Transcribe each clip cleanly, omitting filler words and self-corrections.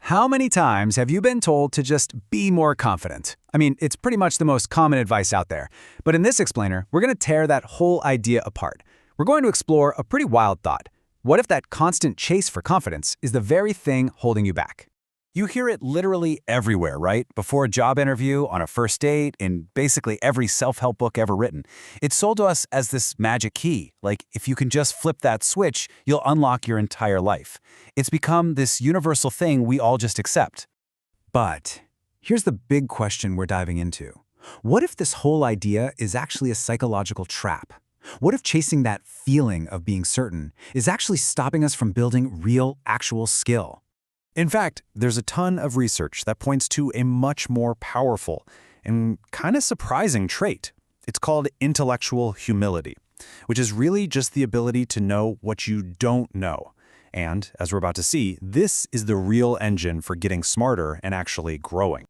How many times have you been told to just be more confident? I mean, it's pretty much the most common advice out there. But in this explainer, we're going to tear that whole idea apart. We're going to explore a pretty wild thought. What if that constant chase for confidence is the very thing holding you back? You hear it literally everywhere, right? Before a job interview, on a first date, in basically every self-help book ever written. It's sold to us as this magic key, like if you can just flip that switch, you'll unlock your entire life. It's become this universal thing we all just accept. But here's the big question we're diving into. What if this whole idea is actually a psychological trap? What if chasing that feeling of being certain is actually stopping us from building real, actual skill? In fact, there's a ton of research that points to a much more powerful and kind of surprising trait. It's called intellectual humility, which is really just the ability to know what you don't know. And, as we're about to see, this is the real engine for getting smarter and actually growing.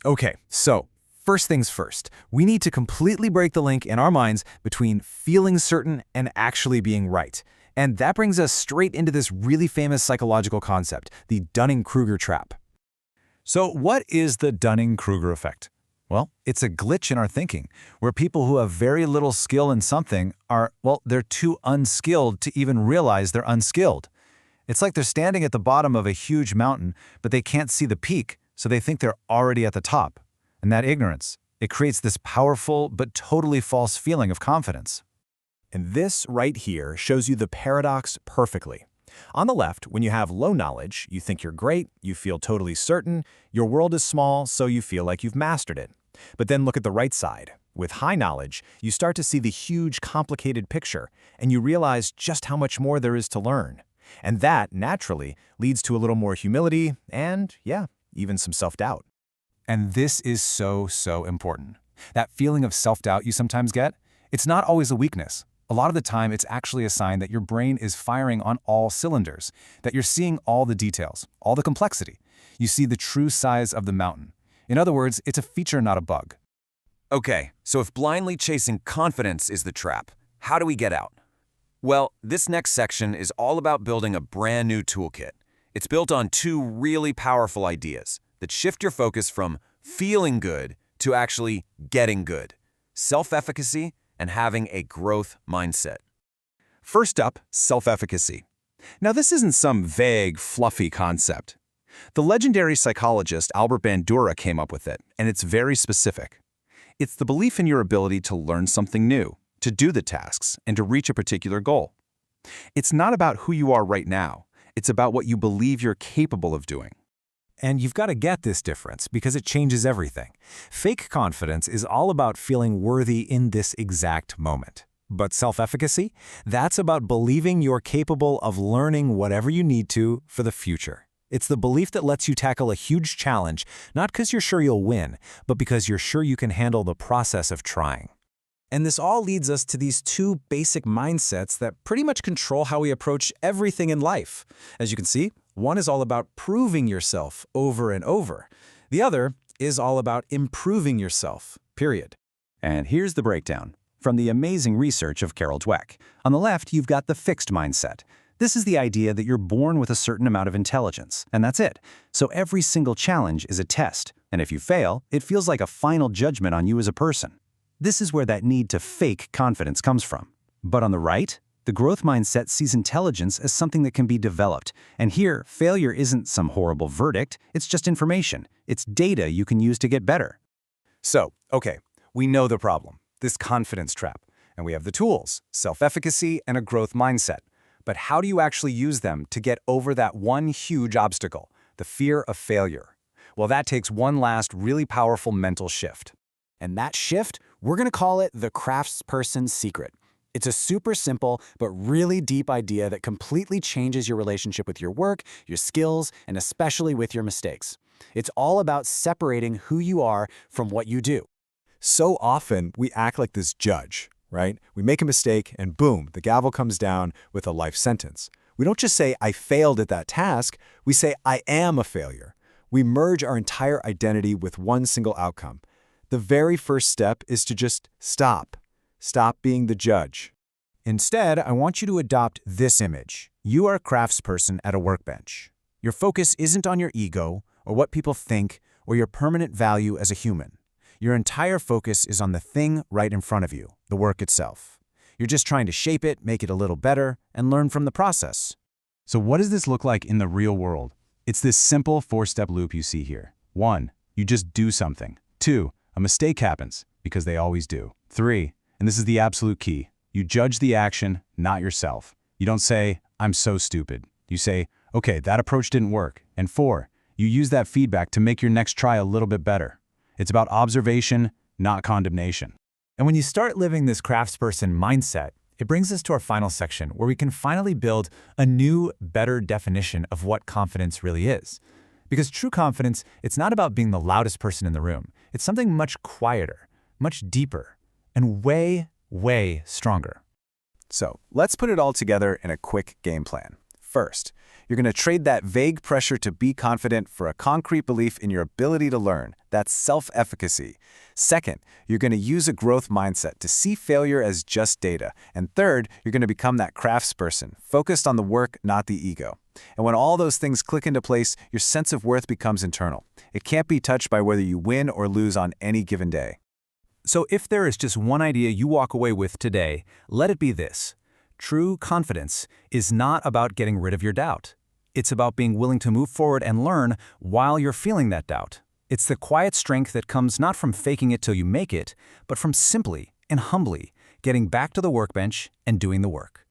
Okay, so first things first, we need to completely break the link in our minds between feeling certain and actually being right. And that brings us straight into this really famous psychological concept, the Dunning-Kruger Trap. So what is the Dunning-Kruger effect? Well, it's a glitch in our thinking, where people who have very little skill in something are, well, they're too unskilled to even realize they're unskilled. It's like they're standing at the bottom of a huge mountain, but they can't see the peak, so they think they're already at the top. And that ignorance, it creates this powerful but totally false feeling of confidence. And this right here shows you the paradox perfectly. On the left, when you have low knowledge, you think you're great, you feel totally certain, your world is small, so you feel like you've mastered it. But then look at the right side. With high knowledge, you start to see the huge, complicated picture, and you realize just how much more there is to learn. And that, naturally, leads to a little more humility and, yeah, even some self-doubt. And this is so important. That feeling of self-doubt you sometimes get, it's not always a weakness. A lot of the time, it's actually a sign that your brain is firing on all cylinders, that you're seeing all the details, all the complexity. You see the true size of the mountain. In other words, it's a feature, not a bug. Okay, so if blindly chasing confidence is the trap, how do we get out? Well, this next section is all about building a brand new toolkit. It's built on two really powerful ideas that shift your focus from feeling good to actually getting good: self-efficacy and having a growth mindset. First up, self-efficacy. Now, this isn't some vague, fluffy concept. The legendary psychologist Albert Bandura came up with it, and it's very specific. It's the belief in your ability to learn something new, to do the tasks, and to reach a particular goal. It's not about who you are right now. It's about what you believe you're capable of doing. And you've got to get this difference because it changes everything. Fake confidence is all about feeling worthy in this exact moment. But self-efficacy? That's about believing you're capable of learning whatever you need to for the future. It's the belief that lets you tackle a huge challenge, not because you're sure you'll win, but because you're sure you can handle the process of trying. And this all leads us to these two basic mindsets that pretty much control how we approach everything in life. As you can see, one is all about proving yourself over and over. The other is all about improving yourself, period. And here's the breakdown from the amazing research of Carol Dweck. On the left, you've got the fixed mindset. This is the idea that you're born with a certain amount of intelligence, and that's it. So every single challenge is a test, and if you fail, it feels like a final judgment on you as a person. This is where that need to fake confidence comes from. But on the right, the growth mindset sees intelligence as something that can be developed. And here, failure isn't some horrible verdict, it's just information. It's data you can use to get better. So, okay, we know the problem, this confidence trap. And we have the tools, self-efficacy and a growth mindset. But how do you actually use them to get over that one huge obstacle, the fear of failure? Well, that takes one last really powerful mental shift. And that shift, we're going to call it the Craftsperson secret. It's a super simple but really deep idea that completely changes your relationship with your work, your skills, and especially with your mistakes. It's all about separating who you are from what you do. So often, we act like this judge, right? We make a mistake and boom, the gavel comes down with a life sentence. We don't just say, I failed at that task. We say, I am a failure. We merge our entire identity with one single outcome. The very first step is to just stop. Stop being the judge. Instead, I want you to adopt this image. You are a craftsperson at a workbench. Your focus isn't on your ego or what people think or your permanent value as a human. Your entire focus is on the thing right in front of you, the work itself. You're just trying to shape it, make it a little better, and learn from the process. So what does this look like in the real world? It's this simple 4-step loop you see here. 1. You just do something. 2. A mistake happens, because they always do. 3. And this is the absolute key. You judge the action, not yourself. You don't say, I'm so stupid. You say, okay, that approach didn't work. And 4. You use that feedback to make your next try a little bit better. It's about observation, not condemnation. And when you start living this craftsperson mindset, it brings us to our final section where we can finally build a new, better definition of what confidence really is. Because true confidence, it's not about being the loudest person in the room. It's something much quieter, much deeper, and way, way stronger. So let's put it all together in a quick game plan. First, you're going to trade that vague pressure to be confident for a concrete belief in your ability to learn. That's self-efficacy. Second, you're going to use a growth mindset to see failure as just data. And third, you're going to become that craftsperson, focused on the work, not the ego. And when all those things click into place, your sense of worth becomes internal. It can't be touched by whether you win or lose on any given day. So if there is just one idea you walk away with today, let it be this. True confidence is not about getting rid of your doubt. It's about being willing to move forward and learn while you're feeling that doubt. It's the quiet strength that comes not from faking it till you make it, but from simply and humbly getting back to the workbench and doing the work.